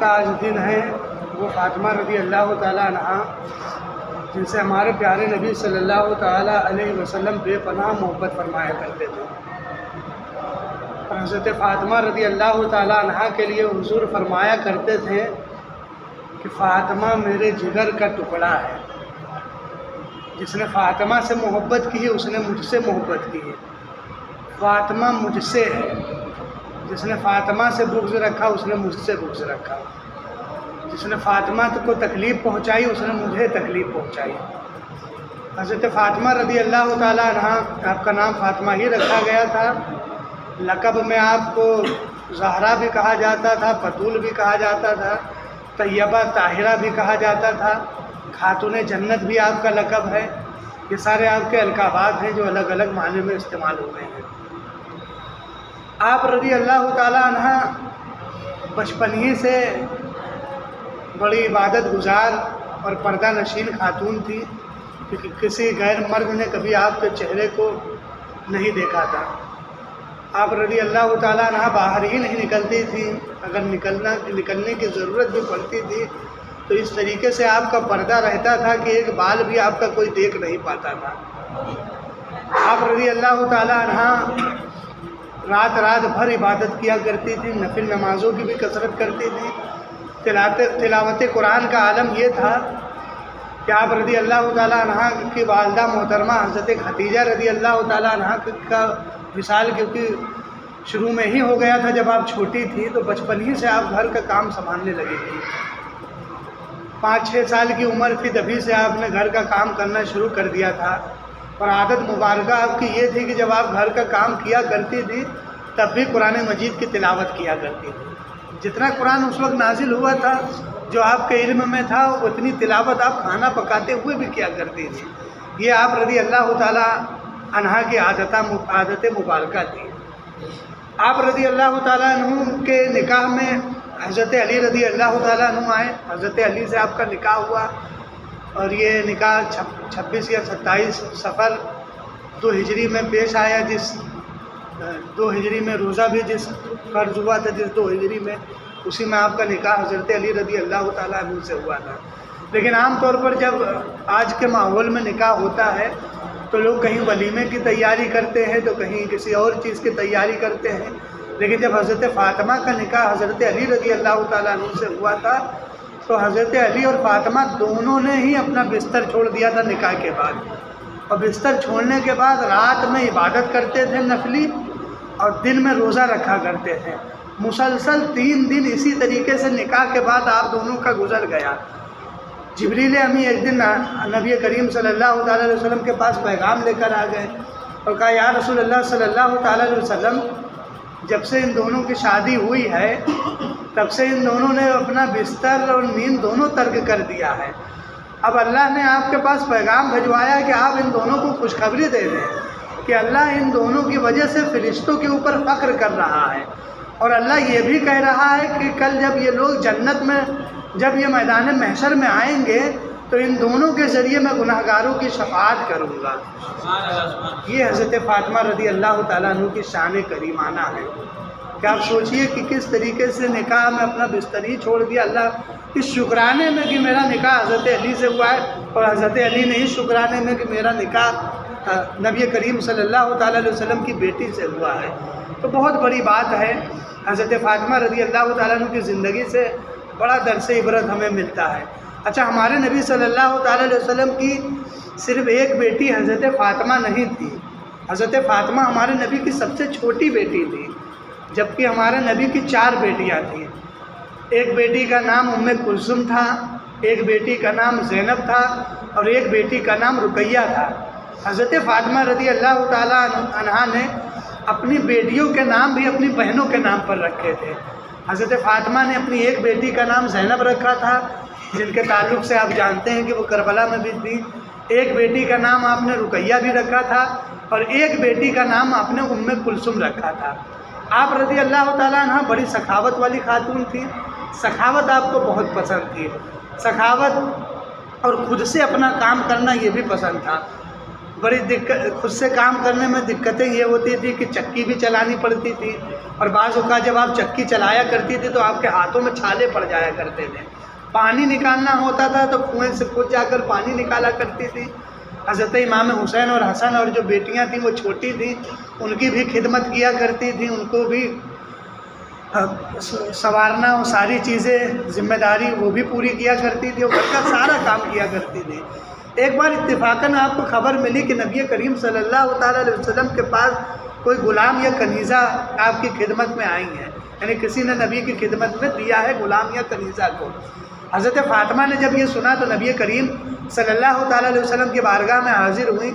کا آج دن ہے وہ فاطمہ رضی اللہ تعالیٰ عنہا، جن سے ہمارے پیارے نبی صلی اللہ تعالیٰ علیہ وسلم بے پناہ محبت فرمایا کرتے تھے۔ اور حضرت فاطمہ رضی اللہ تعالیٰ عنہا کے لیے حضور فرمایا کرتے تھے کہ فاطمہ میرے جگر کا ٹکڑا ہے، جس نے فاطمہ سے محبت کی ہے اس نے مجھ سے محبت کی ہے، فاطمہ مجھ سے ہے، جس نے فاطمہ سے بغض رکھا اس نے مجھ سے بغض رکھا، جس نے فاطمہ کو تکلیف پہنچائی اس نے مجھے تکلیف پہنچائی۔ حضرت فاطمہ رضی اللہ تعالیٰ عنہا، آپ کا نام فاطمہ ہی رکھا گیا تھا، لقب میں آپ کو زہرا بھی کہا جاتا تھا، بطول بھی کہا جاتا تھا، طیبہ طاہرہ بھی کہا جاتا تھا، خاتون جنت بھی آپ کا لقب ہے۔ یہ سارے آپ کے القابات ہیں جو الگ الگ معنی میں استعمال ہوئے ہیں۔ آپ رضی اللہ تعالیٰ عنہ بچپن ہی سے بڑی عبادت گزار اور پردہ نشین خاتون تھی، کیونکہ کسی غیر مرد نے کبھی آپ کے چہرے کو نہیں دیکھا تھا۔ آپ رضی اللہ تعالیٰ عنہ باہر ہی نہیں نکلتی تھیں، اگر نکلنے کی ضرورت بھی پڑتی تھی تو اس طریقے سے آپ کا پردہ رہتا تھا کہ ایک بال بھی آپ کا کوئی دیکھ نہیں پاتا تھا۔ آپ رضی اللہ تعالیٰ عنہ رات بھر عبادت کیا کرتی تھی، نفل نمازوں کی بھی کثرت کرتی تھی۔ تلاوت قرآن کا عالم یہ تھا کہ آپ رضی اللہ تعالیٰ عنہ کی والدہ محترمہ حضرت خدیجہ رضی اللہ تعالیٰ عنہ کا وصال کیونکہ شروع میں ہی ہو گیا تھا جب آپ چھوٹی تھی، تو بچپن ہی سے آپ گھر کا کام سنبھالنے لگی تھی۔ 5-6 سال کی عمر تھی تبھی سے آپ نے گھر کا کام کرنا شروع کر دیا تھا، اور عادت مبارکہ آپ کی یہ تھی کہ جب آپ گھر کا کام کیا کرتی تھی تب بھی قرآن مجید کی تلاوت کیا کرتی تھی۔ جتنا قرآن اس وقت نازل ہوا تھا، جو آپ کے علم میں تھا، اتنی تلاوت آپ کھانا پکاتے ہوئے بھی کیا کرتی تھی۔ یہ آپ رضی اللہ تعالیٰ عنہا کی عادت مبارکہ تھی۔ آپ رضی اللہ تعالیٰ عنہ کے نکاح میں حضرت علی رضی اللہ تعالیٰ عنہ آئے، حضرت علی سے آپ کا نکاح ہوا، اور یہ نکاح 26 یا 27 صفر 2 ہجری میں پیش آیا، جس 2 ہجری میں روزہ بھی جس فرض ہوا تھا، جس 2 ہجری میں، اسی میں آپ کا نکاح حضرت علی رضی اللہ تعالیٰ عنہ سے ہوا تھا۔ لیکن عام طور پر جب آج کے ماحول میں نکاح ہوتا ہے تو لوگ کہیں ولیمے کی تیاری کرتے ہیں تو کہیں کسی اور چیز کی تیاری کرتے ہیں، لیکن جب حضرت فاطمہ کا نکاح حضرت علی رضی اللہ تعالیٰ عنہ سے ہوا تھا تو حضرت علی اور فاطمہ دونوں نے ہی اپنا بستر چھوڑ دیا تھا نکاح کے بعد، اور بستر چھوڑنے کے بعد رات میں عبادت کرتے تھے نفلی، اور دن میں روزہ رکھا کرتے تھے۔ مسلسل 3 دن اسی طریقے سے نکاح کے بعد آپ دونوں کا گزر گیا۔ جبریل امی ایک دن نبی کریم صلی اللہ تعالیٰ علیہ وسلم کے پاس پیغام لے کر آ گئے اور کہا یا رسول اللہ صلی اللہ تعالیٰ علیہ وسلم، جب سے ان دونوں کی شادی ہوئی ہے تب سے ان دونوں نے اپنا بستر اور نیند دونوں ترک کر دیا ہے۔ اب اللہ نے آپ کے پاس پیغام بھجوایا کہ آپ ان دونوں کو خوشخبری دے دیں کہ اللہ ان دونوں کی وجہ سے فرشتوں کے اوپر فخر کر رہا ہے، اور اللہ یہ بھی کہہ رہا ہے کہ کل جب یہ لوگ جنت میں، جب یہ میدان محشر میں آئیں گے تو ان دونوں کے ذریعے میں گناہگاروں کی شفاعت کروں گا۔ یہ حضرت فاطمہ رضی اللہ تعالیٰ عنہ کی شان کریمانہ ہے کہ آپ سوچئے کہ کس طریقے سے نکاح میں اپنا بستر ہی چھوڑ دیا، اللہ اس شکرانے میں کہ میرا نکاح حضرت علی سے ہوا ہے، اور حضرت علی نے اس شکرانے میں کہ میرا نکاح نبی کریم صلی اللہ تعالیٰ علیہ وسلم کی بیٹی سے ہوا ہے۔ تو بہت بڑی بات ہے۔ حضرت فاطمہ رضی اللہ تعالیٰ عنہ کی زندگی سے بڑا درس عبرت ہمیں ملتا ہے۔ اچھا، ہمارے نبی صلی اللہ تعالیٰ علیہ وسلم کی صرف ایک بیٹی حضرت فاطمہ نہیں تھی، حضرت فاطمہ ہمارے نبی کی سب سے چھوٹی بیٹی تھی، جبکہ ہمارے نبی کی 4 بیٹیاں تھیں۔ ایک بیٹی کا نام ام کلثوم تھا، ایک بیٹی کا نام زینب تھا، اور ایک بیٹی کا نام رقیہ تھا۔ حضرت فاطمہ رضی اللہ تعالیٰ عنہا نے اپنی بیٹیوں کے نام بھی اپنی بہنوں کے نام پر رکھے تھے۔ حضرت فاطمہ نے اپنی ایک بیٹی کا نام زینب رکھا تھا، جن کے تعلق سے آپ جانتے ہیں کہ وہ کربلا میں بھی تھی۔ ایک بیٹی کا نام آپ نے رقیہ بھی رکھا تھا، اور ایک بیٹی کا نام آپ نے ام کلثوم رکھا تھا۔ آپ رضی اللہ تعالیٰ عنہ بڑی سخاوت والی خاتون تھی، سخاوت آپ کو بہت پسند تھی، سخاوت اور خود سے اپنا کام کرنا یہ بھی پسند تھا۔ بڑی دقت، خود سے کام کرنے میں دقتیں یہ ہوتی تھی کہ چکی بھی چلانی پڑتی تھی، اور بعض اوقات جب آپ چکی چلایا کرتی تھی تو آپ کے ہاتھوں میں چھالے پڑ جایا کرتے تھے۔ پانی نکالنا ہوتا تھا تو کنویں سے خود جا کر پانی نکالا کرتی تھی۔ حضرت امام حسین اور حسن اور جو بیٹیاں تھیں وہ چھوٹی تھیں، ان کی بھی خدمت کیا کرتی تھیں، ان کو بھی سنوارنا اور ساری چیزیں ذمہ داری وہ بھی پوری کیا کرتی تھی، اور گھر کا سارا کام کیا کرتی تھی۔ ایک بار اتفاقاً آپ کو خبر ملی کہ نبی کریم صلی اللہ تعالیٰ علیہ وسلم کے پاس کوئی غلام یا کنیزہ آپ کی خدمت میں آئی ہیں، یعنی کسی نے نبی کی خدمت میں دیا ہے غلام یا کنیزہ کو۔ حضرت فاطمہ نے جب یہ سنا تو نبی کریم صلی اللہ تعالیٰ علیہ وسلم کی بارگاہ میں حاضر ہوئیں،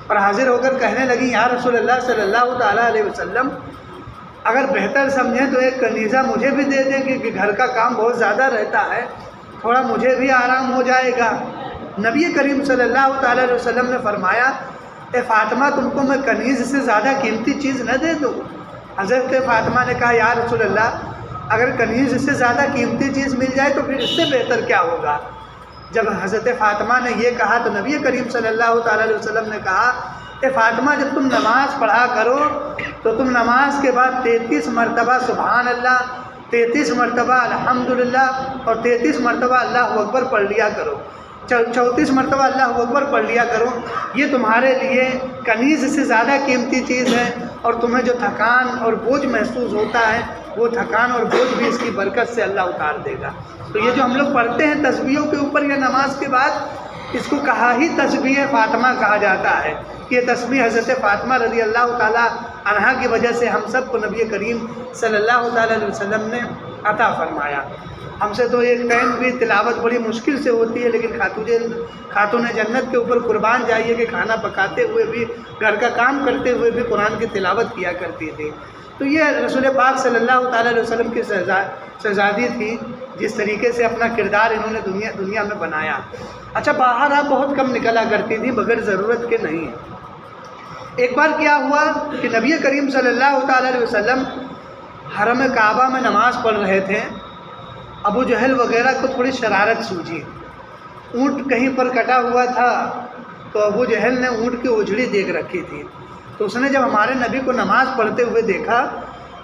اور حاضر ہو کر کہنے لگیں یا رسول اللہ صلی اللہ تعالیٰ علیہ وسلم، اگر بہتر سمجھیں تو ایک کنیزہ مجھے بھی دے دیں، کیونکہ گھر کا کام بہت زیادہ رہتا ہے، تھوڑا مجھے بھی آرام ہو جائے گا۔ نبی کریم صلی اللہ تعالیٰ علیہ وسلم نے فرمایا اے فاطمہ، تم کو میں کنیز سے زیادہ قیمتی چیز نہ دے دوں؟ حضرت فاطمہ نے کہا یا رسول اللہ، اگر کنیز سے زیادہ قیمتی چیز مل جائے تو پھر اس سے بہتر کیا ہوگا؟ جب حضرت فاطمہ نے یہ کہا تو نبی کریم صلی اللہ تعالیٰ علیہ وسلم نے کہا اے فاطمہ، جب تم نماز پڑھا کرو تو تم نماز کے بعد 33 مرتبہ سبحان اللہ، 33 مرتبہ الحمدللہ اور 33 مرتبہ اللہ اکبر پڑھ لیا کرو، 34 مرتبہ اللہ اکبر پڑھ لیا کرو۔ یہ تمہارے لیے کنیز سے زیادہ قیمتی چیز ہے، اور تمہیں جو تھکان اور بوجھ محسوس ہوتا ہے وہ تھکان اور بوجھ بھی اس کی برکت سے اللہ اتار دے گا۔ تو یہ جو ہم لوگ پڑھتے ہیں تسبیحوں کے اوپر یا نماز کے بعد، اس کو کہا ہی تسبیح فاطمہ کہا جاتا ہے۔ یہ تسبیح حضرت فاطمہ رضی اللہ تعالیٰ عنہا کی وجہ سے ہم سب کو نبی کریم صلی اللہ تعالیٰ علیہ وسلم نے عطا فرمایا۔ ہم سے تو ایک ٹائم بھی تلاوت بڑی مشکل سے ہوتی ہے، لیکن خاتون جنت کے اوپر قربان جائیے کہ کھانا پکاتے ہوئے بھی، گھر کا کام کرتے ہوئے بھی قرآن کی تلاوت کیا کرتی تھی۔ تو یہ رسول پاک صلی اللہ تعالیٰ علیہ وسلم کی شہزادی تھی، جس طریقے سے اپنا کردار انہوں نے دنیا میں بنایا۔ اچھا، باہر آپ بہت کم نکلا کرتی تھی، بغیر ضرورت کے نہیں۔ ایک بار کیا ہوا کہ نبی کریم صلی اللہ تعالیٰ علیہ وسلم حرم کعبہ میں نماز پڑھ رہے تھے۔ ابو جہل وغیرہ کو تھوڑی شرارت سوجھی، اونٹ کہیں پر کٹا ہوا تھا تو ابو جہل نے اونٹ کی اجڑی دیکھ رکھی تھی، تو اس نے جب ہمارے نبی کو نماز پڑھتے ہوئے دیکھا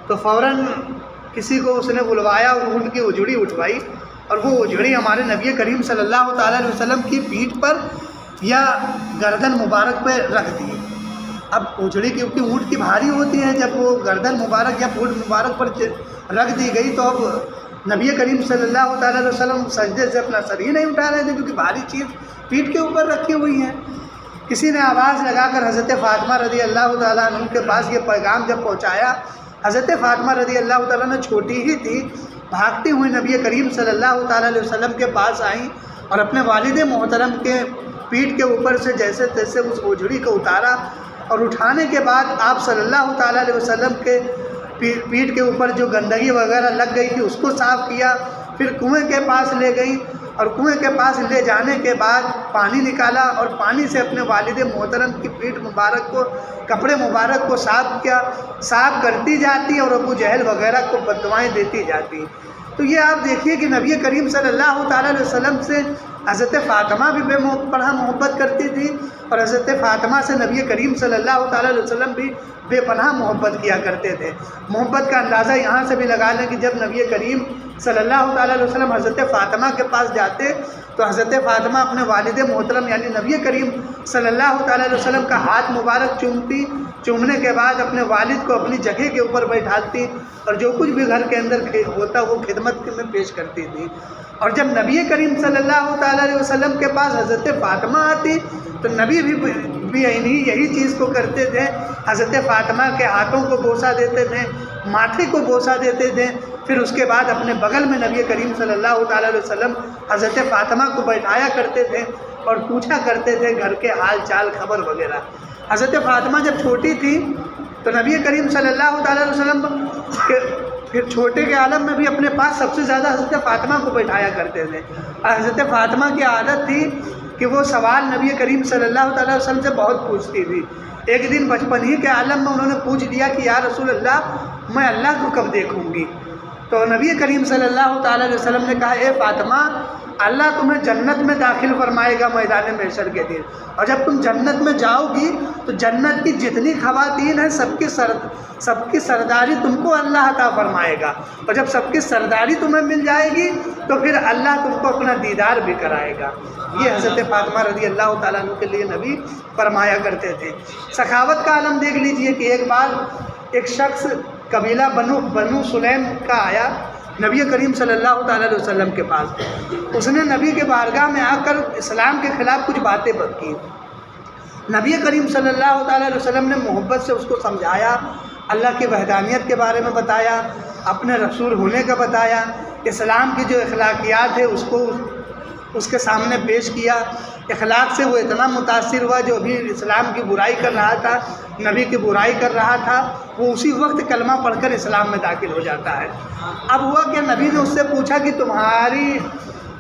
تو فوراً کسی کو اس نے بلوایا اور اونٹ کی اجڑی اٹھوائی، اور وہ اجڑی ہمارے نبی کریم صلی اللہ تعالیٰ علیہ وسلم کی پیٹھ پر یا گردن مبارک پہ رکھ دی۔ اب اجڑی کیونکہ اونٹ کی بھاری ہوتی ہے، جب وہ گردن مبارک یا پیٹھ مبارک پر رکھ دی گئی تو اب نبی کریم صلی اللہ تعالیٰ علیہ وسلم سجدے سے اپنا سر ہی نہیں اٹھا رہے تھے، کیونکہ بھاری چیز پیٹھ کے اوپر رکھی ہوئی ہیں۔ کسی نے آواز لگا کر حضرت فاطمہ رضی اللہ تعالیٰ عنہ کے پاس یہ پیغام جب پہنچایا، حضرت فاطمہ رضی اللہ تعالیٰ عنہ چھوٹی ہی تھی، بھاگتی ہوئی نبی کریم صلی اللہ تعالیٰ علیہ وسلم کے پاس آئیں اور اپنے والد محترم کے پیٹھ کے اوپر سے جیسے تیسے اس اوجھڑی کو اتارا، اور اٹھانے کے بعد آپ صلی اللہ تعالیٰ علیہ وسلم کے پیٹھ کے اوپر جو گندگی وغیرہ لگ گئی تھی اس کو صاف کیا، پھر کنویں کے پاس لے گئی، اور کنویں کے پاس لے جانے کے بعد پانی نکالا اور پانی سے اپنے والد محترم کی پیٹھ مبارک کو، کپڑے مبارک کو صاف کیا، صاف کرتی جاتی اور ابو جہل وغیرہ کو بددعائیں دیتی جاتی۔ تو یہ آپ دیکھیے کہ نبی کریم صلی اللہ تعالیٰ علیہ وسلم سے حضرت فاطمہ بھی بے پناہ محبت کرتی تھی، اور حضرت فاطمہ سے نبی کریم صلی اللہ تعالیٰ علیہ وسلم بھی بے پناہ محبت کیا کرتے تھے۔ محبت کا اندازہ یہاں سے بھی لگا لیں کہ جب نبی کریم صلی اللہ تعالیٰ علیہ وسلم حضرت فاطمہ کے پاس جاتے تو حضرت فاطمہ اپنے والد محترم یعنی نبی کریم صلی اللہ تعالیٰ علیہ وسلم کا ہاتھ مبارک چومتی، چومنے کے بعد اپنے والد کو اپنی جگہ کے اوپر بیٹھاتی، اور جو کچھ بھی گھر کے اندر ہوتا وہ خدمت میں پیش کرتی تھی۔ اور جب نبی کریم صلی اللہ تعالیٰ علیہ وسلم کے پاس حضرت فاطمہ آتی تو نبی بھی یہی چیز کو کرتے تھے، حضرت فاطمہ کے ہاتھوں کو بوسہ دیتے تھے، ماتھے کو بوسہ دیتے تھے، پھر اس کے بعد اپنے بغل میں نبی کریم صلی اللہ تعالیٰ علیہ وسلم حضرت فاطمہ کو بیٹھایا کرتے تھے اور پوچھا کرتے تھے گھر کے حال چال خبر وغیرہ۔ حضرت فاطمہ جب چھوٹی تھی تو نبی کریم صلی اللہ تعالیٰ علیہ وسلم پھر چھوٹے کے عالم میں بھی اپنے پاس سب سے زیادہ حضرت فاطمہ کو بیٹھایا کرتے تھے، اور حضرت فاطمہ کی عادت تھی کہ وہ سوال نبی کریم صلی اللہ تعالیٰ علیہ وسلم سے بہت پوچھتی تھی۔ ایک دن بچپن ہی کے عالم میں انہوں نے پوچھ لیا کہ یا رسول اللہ، میں اللہ کو کب دیکھوں گی؟ تو نبی کریم صلی اللہ تعالیٰ علیہ وسلم نے کہا اے فاطمہ، اللہ تمہیں جنت میں داخل فرمائے گا میدان محشر کے دن، اور جب تم جنت میں جاؤ گی تو جنت کی جتنی خواتین ہیں سب کی سرداری تم کو اللہ عطا فرمائے گا، اور جب سب کی سرداری تمہیں مل جائے گی تو پھر اللہ تم کو اپنا دیدار بھی کرائے گا۔ یہ حضرت فاطمہ رضی اللہ تعالیٰ عنہ کے لیے نبی فرمایا کرتے تھے۔ سخاوت کا عالم دیکھ لیجئے کہ ایک بار ایک شخص قبیلہ بنو سلیم کا آیا نبی کریم صلی اللہ تعالیٰ علیہ وسلم کے پاس۔ اس نے نبی کے بارگاہ میں آ کر اسلام کے خلاف کچھ باتیں کی۔ نبی کریم صلی اللہ تعالیٰ علیہ وسلم نے محبت سے اس کو سمجھایا، اللہ کی وحدانیت کے بارے میں بتایا، اپنے رسول ہونے کا بتایا، اسلام کی جو اخلاقیات ہے اس کو اس کے سامنے پیش کیا۔ اخلاق سے وہ اتنا متاثر ہوا، جو ابھی اسلام کی برائی کر رہا تھا، نبی کی برائی کر رہا تھا، وہ اسی وقت کلمہ پڑھ کر اسلام میں داخل ہو جاتا ہے۔ اب ہوا کہ نبی نے اس سے پوچھا کہ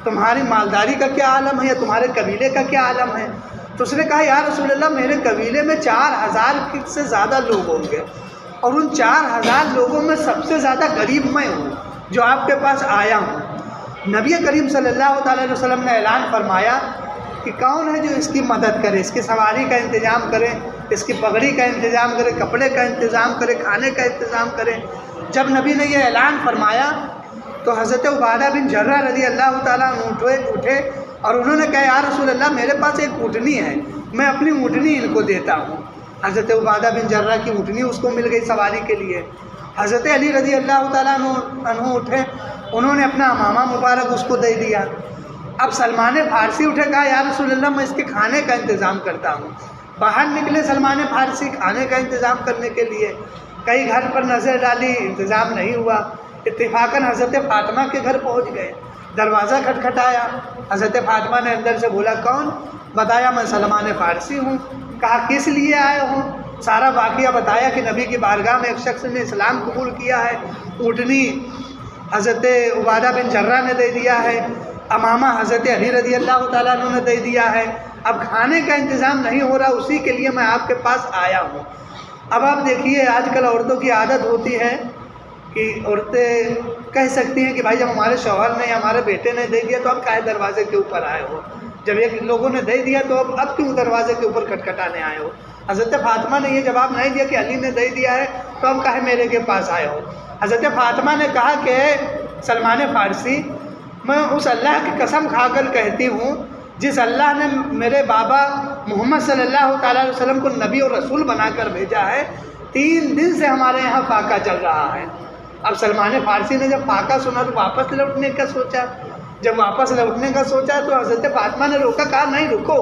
تمہاری مالداری کا کیا عالم ہے، یا تمہارے قبیلے کا کیا عالم ہے؟ تو اس نے کہا یا رسول اللہ میرے قبیلے میں 4000 سے زیادہ لوگ ہوں گے، اور ان 4000 لوگوں میں سب سے زیادہ غریب میں ہوں جو آپ کے پاس آیا ہوں۔ نبی کریم صلی اللہ تعالیٰ علیہ وسلم نے اعلان فرمایا کہ کون ہے جو اس کی مدد کرے، اس کی سواری کا انتظام کرے، اس کی پگڑی کا انتظام کرے، کپڑے کا انتظام کرے، کھانے کا انتظام کرے۔ جب نبی نے یہ اعلان فرمایا تو حضرت عبادہ بن جرہ رضی اللہ تعالیٰ عنہ اٹھے اور انہوں نے کہا یا رسول اللہ میرے پاس ایک اونٹنی ہے، میں اپنی اونٹنی ان کو دیتا ہوں۔ حضرت عبادہ بن جرہ کی اونٹنی اس کو مل گئی سواری کے لیے۔ حضرت علی رضی اللہ تعالیٰ عنہ اٹھے، انہوں نے اپنا امامہ مبارک اس کو دے دیا۔ اب سلمان فارسی اٹھے، کہا یا رسول اللہ میں اس کے کھانے کا انتظام کرتا ہوں۔ باہر نکلے سلمان فارسی کھانے کا انتظام کرنے کے لیے، کئی گھر پر نظر ڈالی، انتظام نہیں ہوا۔ اتفاقاً حضرت فاطمہ کے گھر پہنچ گئے، دروازہ کھٹکھٹایا، حضرت فاطمہ نے اندر سے بولا کون؟ بتایا میں سلمان فارسی ہوں۔ کہا کس لیے آئے ہوں؟ سارا واقعہ بتایا کہ نبی کی بارگاہ میں ایک شخص نے اسلام قبول کیا ہے، اونٹنی حضرت عبادہ بن جرہ نے دے دیا ہے، امامہ حضرت علی رضی اللہ تعالیٰ عنہ نے دے دیا ہے، اب کھانے کا انتظام نہیں ہو رہا، اسی کے لیے میں آپ کے پاس آیا ہوں۔ اب آپ دیکھیے آج کل عورتوں کی عادت ہوتی ہے کہ عورتیں کہہ سکتی ہیں کہ بھائی جب ہمارے شوہر نے یا ہمارے بیٹے نے دے دیا تو اب کاہے دروازے کے اوپر آئے ہو، جب ایک لوگوں نے دے دیا تو اب کیوں دروازے کے اوپر کھٹکھٹانے آئے ہو؟ حضرت فاطمہ نے یہ جواب نہیں دیا کہ علی نے دے دیا ہے تو اب کاہے میرے کے پاس آئے ہو؟ حضرت فاطمہ نے کہا کہ سلمان فارسی میں اس اللہ کی قسم کھا کر کہتی ہوں جس اللہ نے میرے بابا محمد صلی اللہ تعالیٰ علیہ وسلم کو نبی اور رسول بنا کر بھیجا ہے، 3 دن سے ہمارے یہاں فاقہ چل رہا ہے۔ اب سلمان فارسی نے جب فاقہ سنا تو واپس لوٹنے کا سوچا، جب واپس لوٹنے کا سوچا تو حضرت فاطمہ نے روکا، کہا نہیں رکو،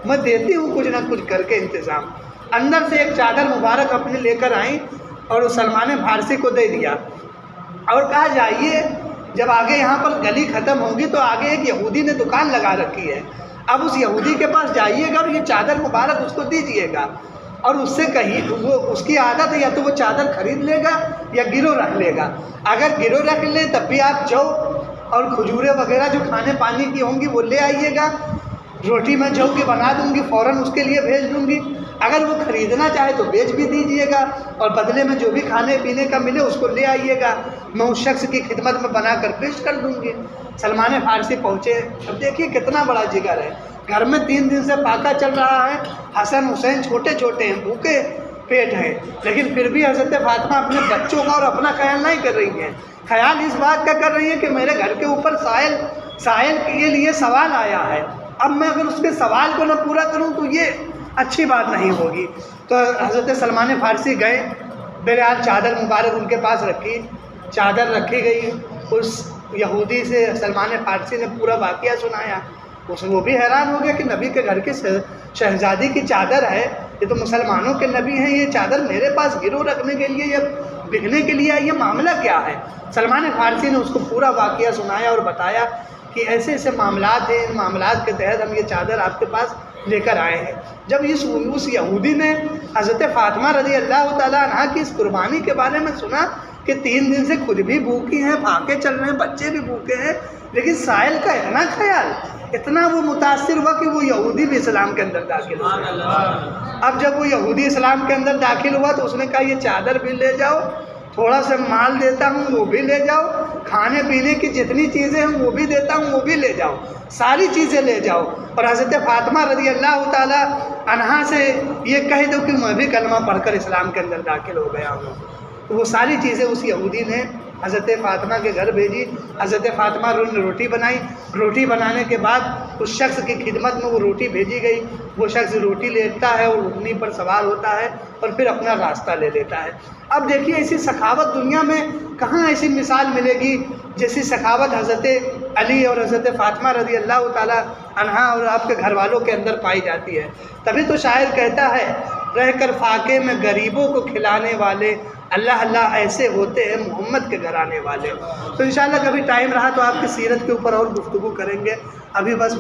میں دیتی ہوں کچھ نہ کچھ کر کے انتظام۔ اندر سے ایک چادر مبارک اپنے لے کر آئیں اور اس سلمان فارسی کو دے دیا اور کہا جائیے جب آگے یہاں پر گلی ختم ہوگی تو آگے ایک یہودی نے دکان لگا رکھی ہے، اب اس یہودی کے پاس جائیے گا اور یہ چادر مبارک اس کو دیجیے گا، اور اس سے کہیں وہ اس کی عادت ہے یا تو وہ چادر خرید لے گا یا گرو رکھ لے گا، اگر گرو رکھ لے تب بھی آپ جو اور کھجورے وغیرہ جو کھانے پانی کی ہوں گی وہ لے آئیے گا، روٹی میں جو کہ بنا دوں گی فوراً اس کے لیے بھیج دوں گی، اگر وہ خریدنا چاہے تو بیچ بھی دیجیے گا اور بدلے میں جو بھی کھانے پینے کا ملے اس کو لے آئیے گا، میں اس شخص کی خدمت میں بنا کر پیش کر دوں گی۔ سلمان فارسی پہنچے، اب دیکھیے کتنا بڑا جگر ہے، گھر میں 3 دن سے فاقہ چل رہا ہے، حسن حسین چھوٹے چھوٹے ہیں، بھوکے پیٹ ہیں، لیکن پھر بھی حضرت فاطمہ اپنے بچوں کا اور اپنا خیال نہیں کر رہی ہیں، خیال اس بات کا کر رہی ہیں کہ میرے گھر کے اوپر سائل کے لیے سوال آیا ہے، اب میں اگر اس کے سوال کو نہ پورا کروں تو یہ اچھی بات نہیں ہوگی۔ تو حضرت سلمان فارسی گئے، بہرحال چادر مبارک ان کے پاس رکھی، چادر رکھی گئی، اس یہودی سے سلمان فارسی نے پورا واقعہ سنایا، وہ بھی حیران ہو گیا کہ نبی کے گھر کے شہزادی کی چادر ہے، یہ تو مسلمانوں کے نبی ہیں، یہ چادر میرے پاس گرو رکھنے کے لیے یا بکنے کے لیے یہ معاملہ کیا ہے؟ سلمان فارسی نے اس کو پورا واقعہ سنایا اور بتایا کہ ایسے ایسے معاملات ہیں، ان معاملات کے تحت ہم یہ چادر آپ کے پاس لے کر آئے ہیں۔ جب اس یہودی نے حضرت فاطمہ رضی اللہ تعالیٰ عنہ کی اس قربانی کے بارے میں سنا کہ 3 دن سے خود بھی بھوکی ہیں، پھاکے چل رہے ہیں، بچے بھی بھوکے ہیں، لیکن سائل کا اتنا خیال، اتنا وہ متاثر ہوا کہ وہ یہودی بھی اسلام کے اندر داخل ہوا۔ اب جب وہ یہودی اسلام کے اندر داخل ہوا تو اس نے کہا یہ چادر بھی لے جاؤ، تھوڑا سا مال دیتا ہوں وہ بھی لے جاؤ، کھانے پینے کی جتنی چیزیں ہیں وہ بھی دیتا ہوں، وہ بھی لے جاؤ، ساری چیزیں لے جاؤ۔ اور حضرت فاطمہ رضی اللہ تعالیٰ عنہا سے یہ کہہ دو کہ میں بھی کلمہ پڑھ کر اسلام کے اندر داخل ہو گیا ہوں، تو وہ ساری چیزیں اس یہودی نے حضرت فاطمہ کے گھر بھیجی۔ حضرت فاطمہ نے روٹی بنائی، روٹی بنانے کے بعد اس شخص کی خدمت میں وہ روٹی بھیجی گئی، وہ شخص روٹی لیتا ہے اور اونٹنی پر سوار ہوتا ہے اور پھر اپنا راستہ لے لیتا ہے۔ اب دیکھیے ایسی سخاوت دنیا میں کہاں ایسی مثال ملے گی جیسی سخاوت حضرت علی اور حضرت فاطمہ رضی اللہ تعالیٰ عنہا اور آپ کے گھر والوں کے اندر پائی جاتی ہے۔ تبھی تو شاعر کہتا ہے، رہ کر فاقے میں غریبوں کو کھلانے والے اللہ اللہ ایسے ہوتے ہیں محمد کے گھرانے والے۔ تو انشاءاللہ کبھی ٹائم رہا تو آپ کی سیرت کے اوپر اور گفتگو کریں گے، ابھی بس